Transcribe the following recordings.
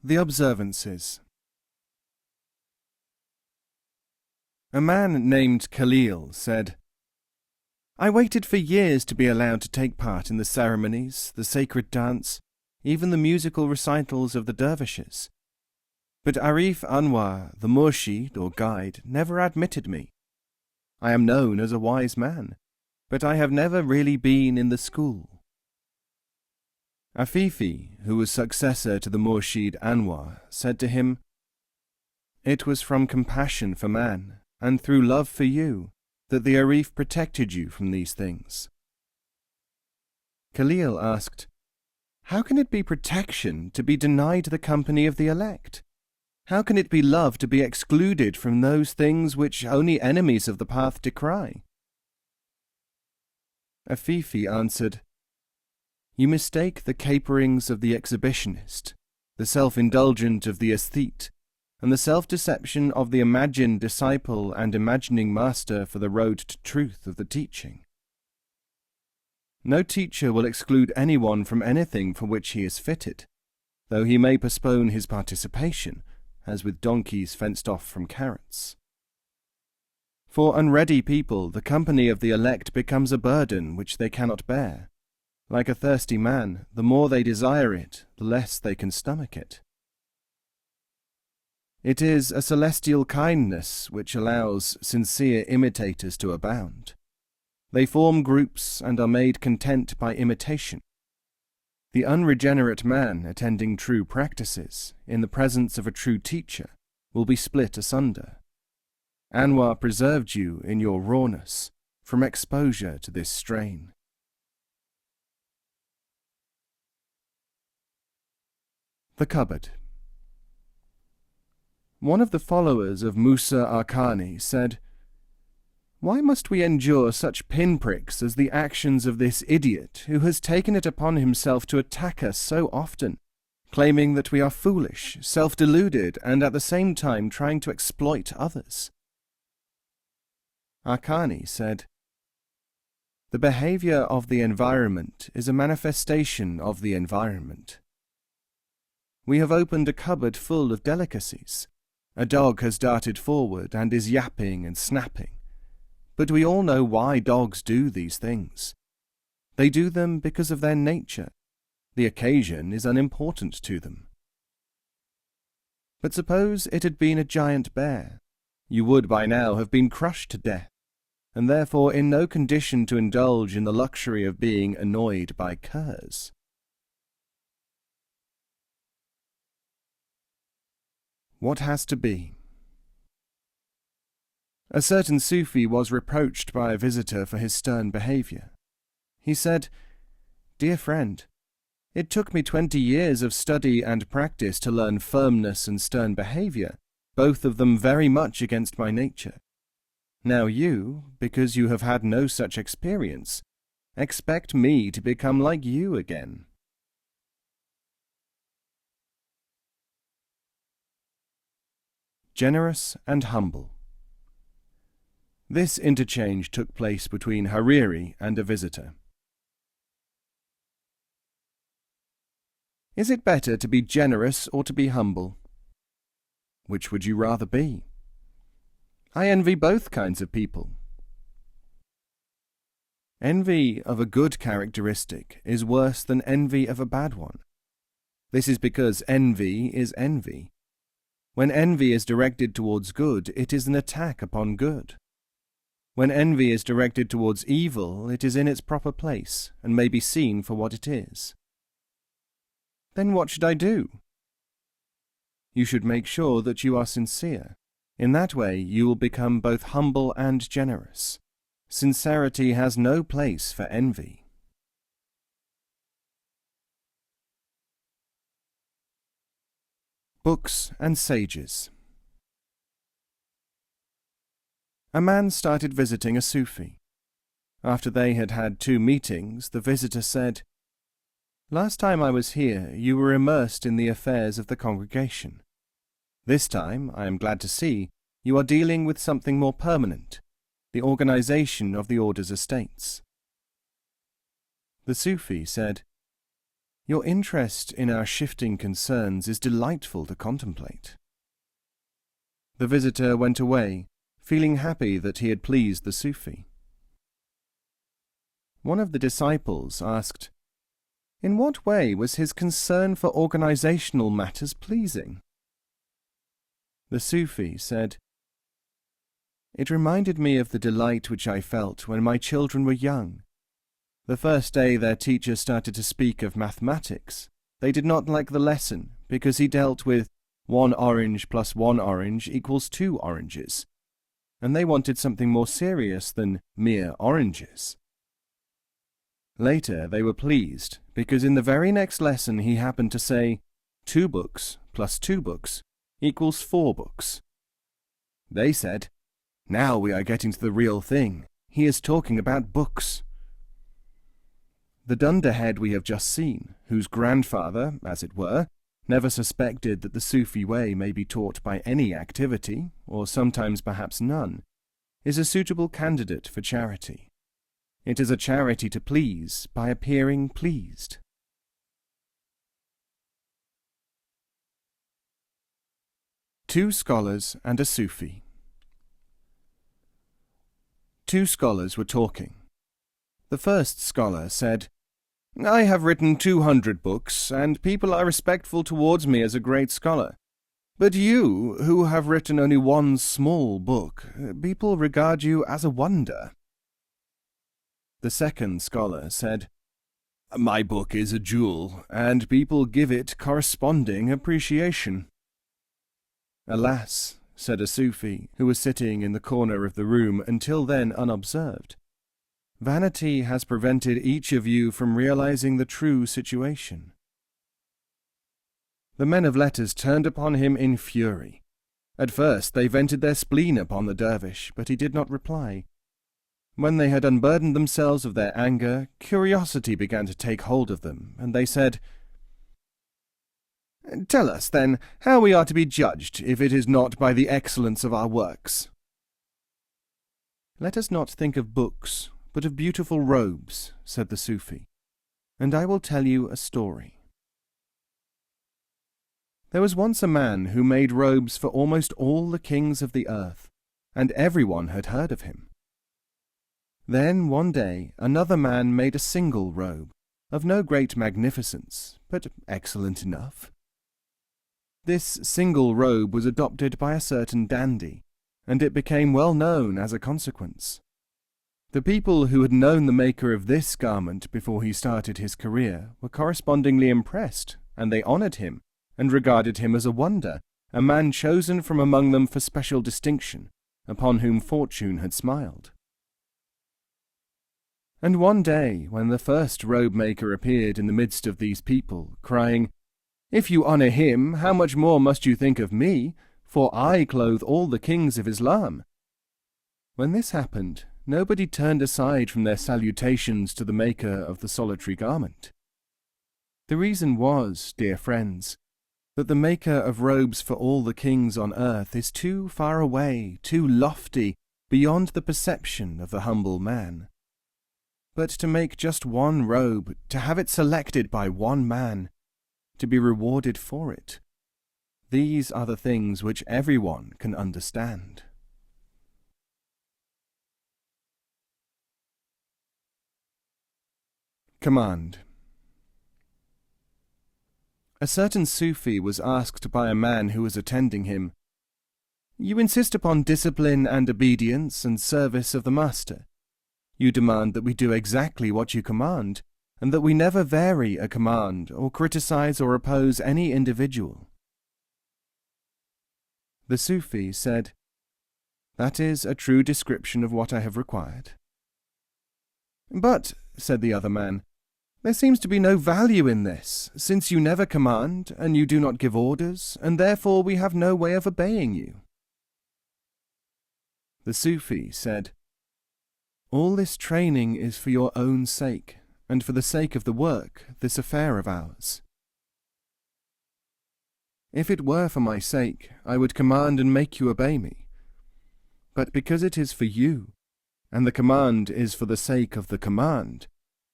The Observances. A man named Khalil said, "I waited for years to be allowed to take part in the ceremonies, the sacred dance, even the musical recitals of the dervishes. But Arif Anwar, the murshid or guide, never admitted me. I am known as a wise man, but I have never really been in the school." Afifi, who was successor to the murshid Anwar, said to him, "It was from compassion for man, and through love for you, that the Arif protected you from these things." Khalil asked, "How can it be protection to be denied the company of the elect? How can it be love to be excluded from those things which only enemies of the path decry?" Afifi answered, "You mistake the caperings of the exhibitionist, the self-indulgent of the aesthete, and the self-deception of the imagined disciple and imagining master for the road to truth of the teaching. No teacher will exclude anyone from anything for which he is fitted, though he may postpone his participation, as with donkeys fenced off from carrots. For unready people, the company of the elect becomes a burden which they cannot bear. Like a thirsty man, the more they desire it, the less they can stomach it. It is a celestial kindness which allows sincere imitators to abound. They form groups and are made content by imitation. The unregenerate man attending true practices, in the presence of a true teacher, will be split asunder. Anwar preserved you in your rawness from exposure to this strain." The Cupboard. One of the followers of Musa Arkani said, "Why must we endure such pinpricks as the actions of this idiot who has taken it upon himself to attack us so often, claiming that we are foolish, self-deluded, and at the same time trying to exploit others?" Arkani said, "The behavior of the environment is a manifestation of the environment. We have opened a cupboard full of delicacies. A dog has darted forward and is yapping and snapping. But we all know why dogs do these things. They do them because of their nature. The occasion is unimportant to them. But suppose it had been a giant bear. You would by now have been crushed to death, and therefore in no condition to indulge in the luxury of being annoyed by curs." What has to be? A certain Sufi was reproached by a visitor for his stern behavior. He said, "Dear friend, it took me 20 years of study and practice to learn firmness and stern behavior, both of them very much against my nature. Now you, because you have had no such experience, expect me to become like you again." Generous and humble. This interchange took place between Hariri and a visitor. "Is it better to be generous or to be humble? Which would you rather be?" "I envy both kinds of people." Envy of a good characteristic is worse than envy of a bad one. This is because envy is envy. When envy is directed towards good, it is an attack upon good. When envy is directed towards evil, it is in its proper place, and may be seen for what it is. Then what should I do? You should make sure that you are sincere. In that way you will become both humble and generous. Sincerity has no place for envy. Books and Sages. A man started visiting a Sufi. After they had had 2 meetings, the visitor said, "Last time I was here, you were immersed in the affairs of the congregation. This time, I am glad to see, you are dealing with something more permanent, the organization of the order's estates." The Sufi said, Your interest in our shifting concerns is delightful to contemplate." The visitor went away, feeling happy that he had pleased the Sufi. One of the disciples asked, "In what way was his concern for organizational matters pleasing?" The Sufi said, "It reminded me of the delight which I felt when my children were young. The first day their teacher started to speak of mathematics, they did not like the lesson because he dealt with 1 orange plus 1 orange equals 2 oranges, and they wanted something more serious than mere oranges. Later they were pleased because in the very next lesson he happened to say 2 books plus 2 books equals 4 books. They said, 'Now we are getting to the real thing. He is talking about books.'" The dunderhead we have just seen, whose grandfather, as it were, never suspected that the Sufi way may be taught by any activity, or sometimes perhaps none, is a suitable candidate for charity. It is a charity to please by appearing pleased. Two Scholars and a Sufi. 2 scholars were talking. The first scholar said, "I have written 200 books, and people are respectful towards me as a great scholar. But you, who have written only 1 small book, people regard you as a wonder." The second scholar said, "My book is a jewel, and people give it corresponding appreciation." "Alas," said a Sufi, who was sitting in the corner of the room until then unobserved, "vanity has prevented each of you from realizing the true situation." The men of letters turned upon him in fury. At first they vented their spleen upon the dervish, but he did not reply. When they had unburdened themselves of their anger, curiosity began to take hold of them, and they said, "Tell us, then, how we are to be judged, if it is not by the excellence of our works." "Let us not think of books, but of beautiful robes," said the Sufi, "and I will tell you a story. There was once a man who made robes for almost all the kings of the earth, and everyone had heard of him. Then one day another man made a single robe, of no great magnificence, but excellent enough. This single robe was adopted by a certain dandy, and it became well known as a consequence. The people who had known the maker of this garment before he started his career were correspondingly impressed, and they honored him, and regarded him as a wonder, a man chosen from among them for special distinction, upon whom fortune had smiled. And one day, when the first robe-maker appeared in the midst of these people, crying, "If you honor him, how much more must you think of me, for I clothe all the kings of Islam?" When this happened, nobody turned aside from their salutations to the maker of the solitary garment. The reason was, dear friends, that the maker of robes for all the kings on earth is too far away, too lofty, beyond the perception of the humble man. But to make just one robe, to have it selected by one man, to be rewarded for it, these are the things which everyone can understand. Command. A certain Sufi was asked by a man who was attending him, "You insist upon discipline and obedience and service of the master. You demand that we do exactly what you command, and that we never vary a command or criticize or oppose any individual." The Sufi said, "That is a true description of what I have required." "But," said the other man, "there seems to be no value in this, since you never command, and you do not give orders, and therefore we have no way of obeying you." The Sufi said, "All this training is for your own sake, and for the sake of the work, this affair of ours. If it were for my sake, I would command and make you obey me. But because it is for you, and the command is for the sake of the command,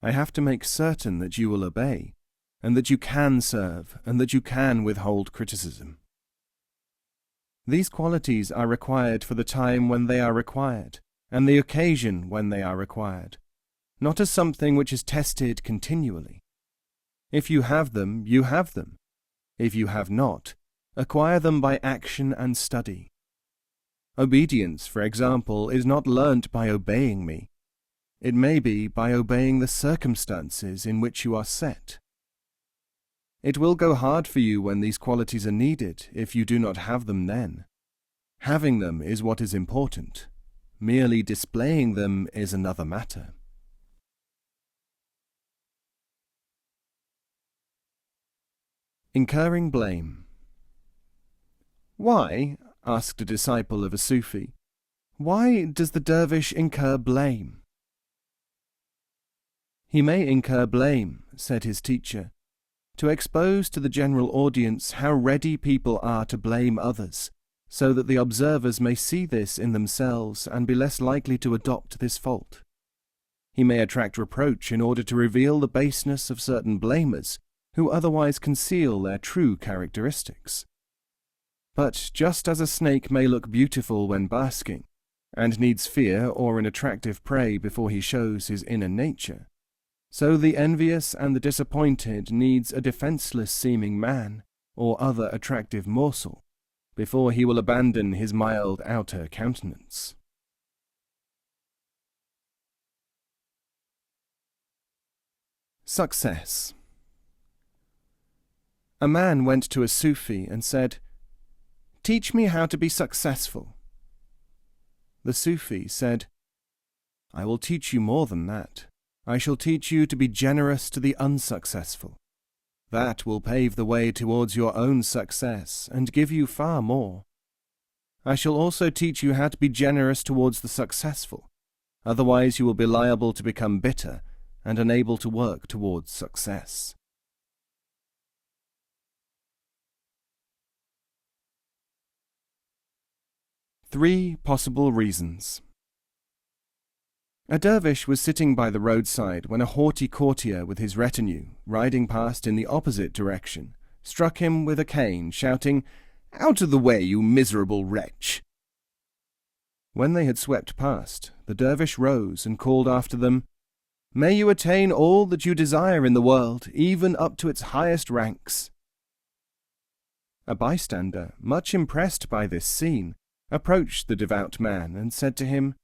I have to make certain that you will obey, and that you can serve, and that you can withhold criticism. These qualities are required for the time when they are required, and the occasion when they are required, not as something which is tested continually. If you have them, you have them. If you have not, acquire them by action and study. Obedience, for example, is not learnt by obeying me. It may be by obeying the circumstances in which you are set. It will go hard for you when these qualities are needed if you do not have them then. Having them is what is important. Merely displaying them is another matter. Incurring blame. Why, asked a disciple of a Sufi, why does the dervish incur blame? He may incur blame, said his teacher, to expose to the general audience how ready people are to blame others, so that the observers may see this in themselves and be less likely to adopt this fault. He may attract reproach in order to reveal the baseness of certain blamers, who otherwise conceal their true characteristics. But just as a snake may look beautiful when basking, and needs fear or an attractive prey before he shows his inner nature, so the envious and the disappointed needs a defenceless-seeming man or other attractive morsel before he will abandon his mild outer countenance. Success. A man went to a Sufi and said, "Teach me how to be successful." The Sufi said, "I will teach you more than that. I shall teach you to be generous to the unsuccessful. That will pave the way towards your own success and give you far more. I shall also teach you how to be generous towards the successful. Otherwise you will be liable to become bitter and unable to work towards success." Three possible reasons. A dervish was sitting by the roadside when a haughty courtier with his retinue, riding past in the opposite direction, struck him with a cane, shouting, "Out of the way, you miserable wretch!" When they had swept past, the dervish rose and called after them, "May you attain all that you desire in the world, even up to its highest ranks." A bystander, much impressed by this scene, approached the devout man and said to him,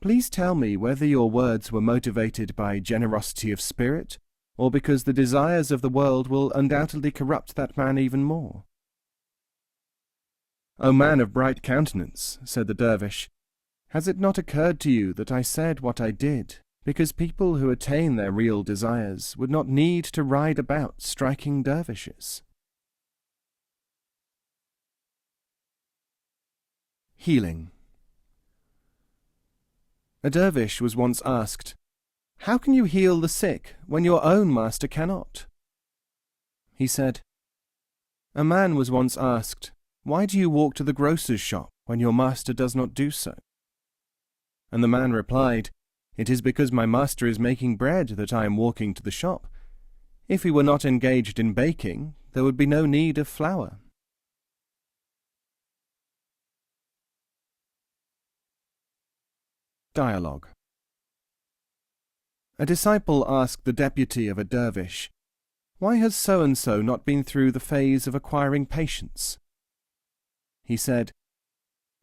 "Please tell me whether your words were motivated by generosity of spirit, or because the desires of the world will undoubtedly corrupt that man even more." "O man of bright countenance," said the dervish, "has it not occurred to you that I said what I did, because people who attain their real desires would not need to ride about striking dervishes?" Healing. A dervish was once asked, "How can you heal the sick when your own master cannot?" He said, "A man was once asked, 'Why do you walk to the grocer's shop when your master does not do so?' And the man replied, 'It is because my master is making bread that I am walking to the shop. If he were not engaged in baking, there would be no need of flour.'" Dialogue. A disciple asked the deputy of a dervish, "Why has so-and-so not been through the phase of acquiring patience?" He said,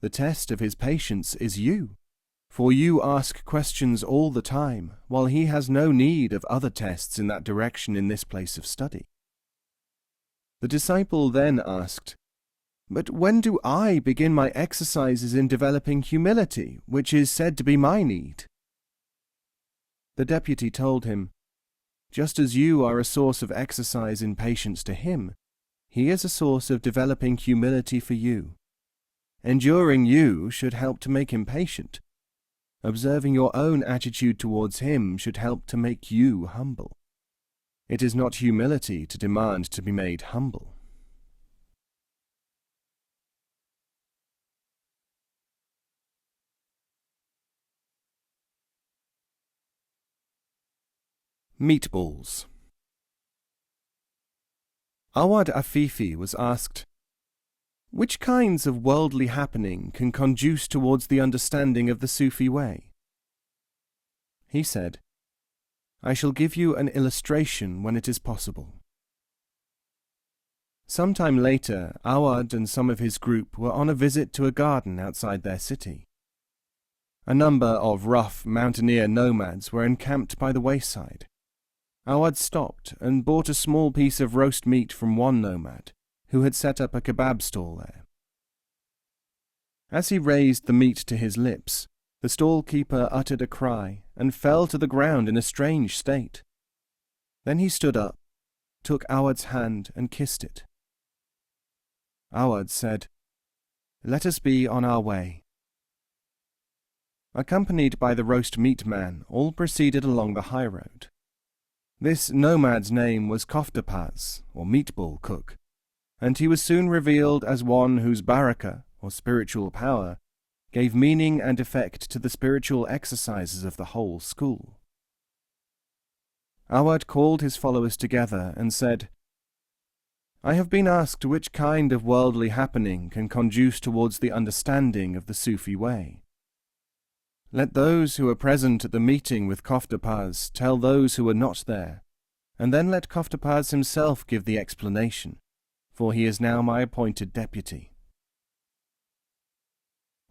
"The test of his patience is you, for you ask questions all the time, while he has no need of other tests in that direction in this place of study." The disciple then asked, "But when do I begin my exercises in developing humility, which is said to be my need?" The deputy told him, "Just as you are a source of exercise in patience to him, he is a source of developing humility for you. Enduring you should help to make him patient. Observing your own attitude towards him should help to make you humble. It is not humility to demand to be made humble." Meatballs. Awad Afifi was asked, "Which kinds of worldly happening can conduce towards the understanding of the Sufi way?" He said, "I shall give you an illustration when it is possible." Some time later, Awad and some of his group were on a visit to a garden outside their city. A number of rough mountaineer nomads were encamped by the wayside. Awad stopped and bought a small piece of roast meat from one nomad, who had set up a kebab stall there. As he raised the meat to his lips, the stall-keeper uttered a cry and fell to the ground in a strange state. Then he stood up, took Awad's hand and kissed it. Awad said, "Let us be on our way." Accompanied by the roast meat man, all proceeded along the high road. This nomad's name was Koftapaz, or meatball cook, and he was soon revealed as one whose baraka, or spiritual power, gave meaning and effect to the spiritual exercises of the whole school. Awad called his followers together and said, "I have been asked which kind of worldly happening can conduce towards the understanding of the Sufi way. Let those who are present at the meeting with Koftapaz tell those who are not there, and then let Koftapaz himself give the explanation, for he is now my appointed deputy."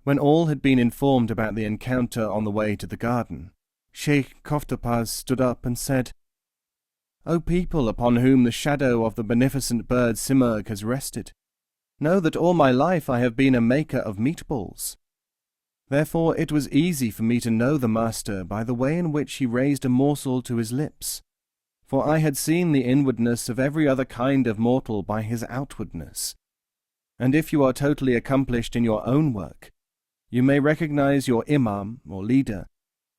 When all had been informed about the encounter on the way to the garden, Sheikh Koftapaz stood up and said, "O people upon whom the shadow of the beneficent bird Simurgh has rested, know that all my life I have been a maker of meatballs. Therefore it was easy for me to know the master by the way in which he raised a morsel to his lips, for I had seen the inwardness of every other kind of mortal by his outwardness. And if you are totally accomplished in your own work, you may recognize your imam, or leader,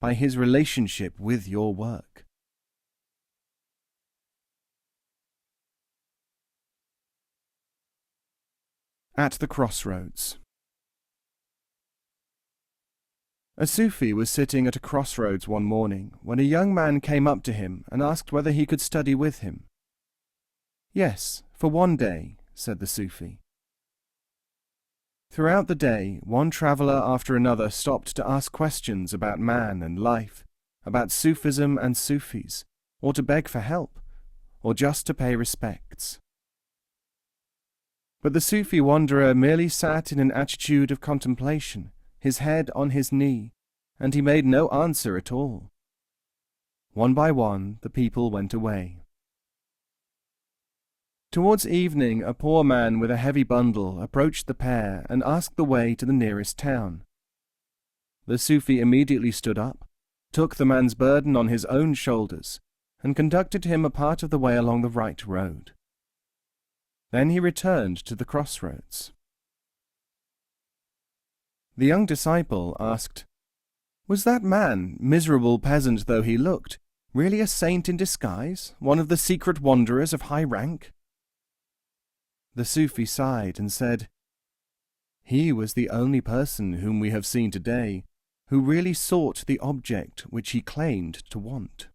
by his relationship with your work." At the Crossroads. A Sufi was sitting at a crossroads one morning when a young man came up to him and asked whether he could study with him. "Yes, for one day," said the Sufi. Throughout the day, one traveller after another stopped to ask questions about man and life, about Sufism and Sufis, or to beg for help, or just to pay respects. But the Sufi wanderer merely sat in an attitude of contemplation, his head on his knee, and he made no answer at all. One by one the people went away. Towards evening a poor man with a heavy bundle approached the pair and asked the way to the nearest town. The Sufi immediately stood up, took the man's burden on his own shoulders, and conducted him a part of the way along the right road. Then he returned to the crossroads. The young disciple asked, "Was that man, miserable peasant though he looked, really a saint in disguise, one of the secret wanderers of high rank?" The Sufi sighed and said, "He was the only person whom we have seen today who really sought the object which he claimed to want."